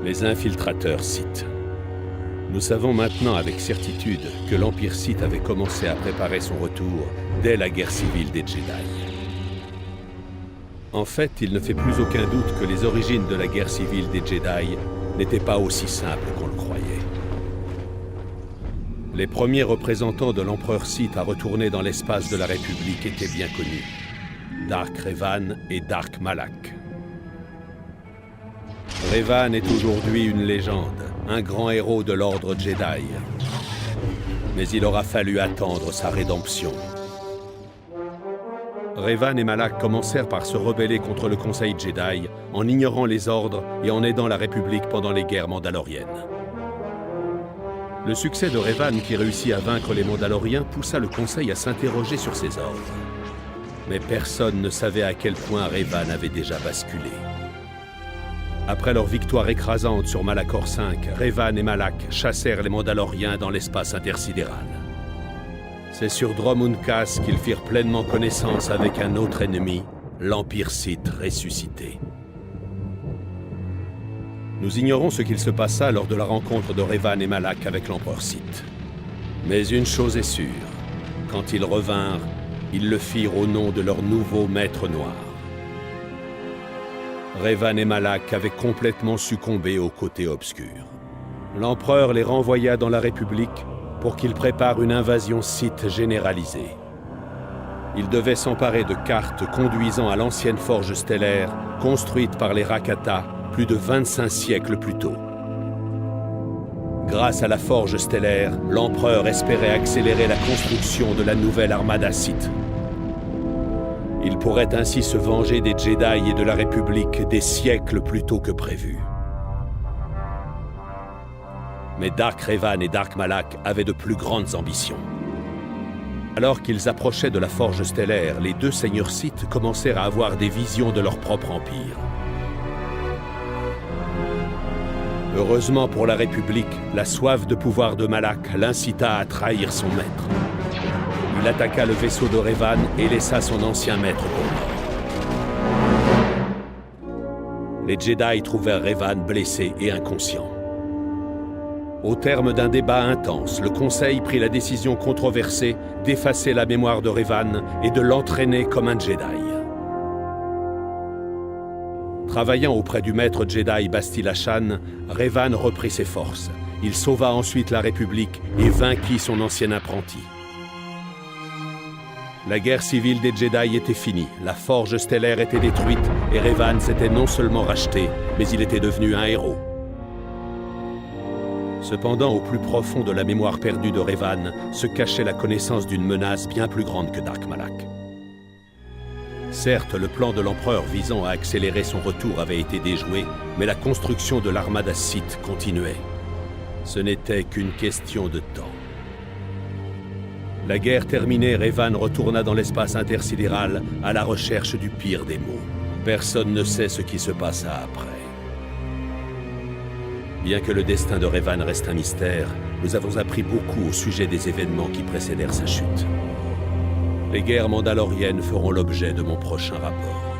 Les infiltrateurs Sith. Nous savons maintenant avec certitude que l'Empire Sith avait commencé à préparer son retour dès la guerre civile des Jedi. En fait, il ne fait plus aucun doute que les origines de la guerre civile des Jedi n'étaient pas aussi simples qu'on le croyait. Les premiers représentants de l'Empereur Sith à retourner dans l'espace de la République étaient bien connus. Dark Revan et Dark Malak. Revan est aujourd'hui une légende, un grand héros de l'ordre Jedi. Mais il aura fallu attendre sa rédemption. Revan et Malak commencèrent par se rebeller contre le Conseil Jedi en ignorant les ordres et en aidant la République pendant les guerres mandaloriennes. Le succès de Revan qui réussit à vaincre les Mandaloriens poussa le Conseil à s'interroger sur ses ordres. Mais personne ne savait à quel point Revan avait déjà basculé. Après leur victoire écrasante sur Malachor V, Revan et Malak chassèrent les Mandaloriens dans l'espace intersidéral. C'est sur Dromund-Kaas qu'ils firent pleinement connaissance avec un autre ennemi, l'Empire Sith ressuscité. Nous ignorons ce qu'il se passa lors de la rencontre de Revan et Malak avec l'Empereur Sith. Mais une chose est sûre, quand ils revinrent, ils le firent au nom de leur nouveau maître noir. Revan et Malak avaient complètement succombé au côté obscur. L'empereur les renvoya dans la République pour qu'ils préparent une invasion Sith généralisée. Ils devaient s'emparer de cartes conduisant à l'ancienne forge stellaire construite par les Rakata plus de 25 siècles plus tôt. Grâce à la forge stellaire, l'empereur espérait accélérer la construction de la nouvelle armada Sith. Il pourrait ainsi se venger des Jedi et de la République des siècles plus tôt que prévu. Mais Dark Revan et Dark Malak avaient de plus grandes ambitions. Alors qu'ils approchaient de la forge stellaire, les deux seigneurs Sith commencèrent à avoir des visions de leur propre empire. Heureusement pour la République, la soif de pouvoir de Malak l'incita à trahir son maître. Il attaqua le vaisseau de Revan et laissa son ancien maître pour mort. Les Jedi trouvèrent Revan blessé et inconscient. Au terme d'un débat intense, le Conseil prit la décision controversée d'effacer la mémoire de Revan et de l'entraîner comme un Jedi. Travaillant auprès du maître Jedi Bastila Shan, Revan reprit ses forces. Il sauva ensuite la République et vainquit son ancien apprenti. La guerre civile des Jedi était finie, la forge stellaire était détruite et Revan s'était non seulement racheté, mais il était devenu un héros. Cependant, au plus profond de la mémoire perdue de Revan se cachait la connaissance d'une menace bien plus grande que Dark Malak. Certes, le plan de l'empereur visant à accélérer son retour avait été déjoué, mais la construction de l'armada Sith continuait. Ce n'était qu'une question de temps. La guerre terminée, Revan retourna dans l'espace intersidéral à la recherche du pire des maux. Personne ne sait ce qui se passa après. Bien que le destin de Revan reste un mystère, nous avons appris beaucoup au sujet des événements qui précédèrent sa chute. Les guerres mandaloriennes feront l'objet de mon prochain rapport.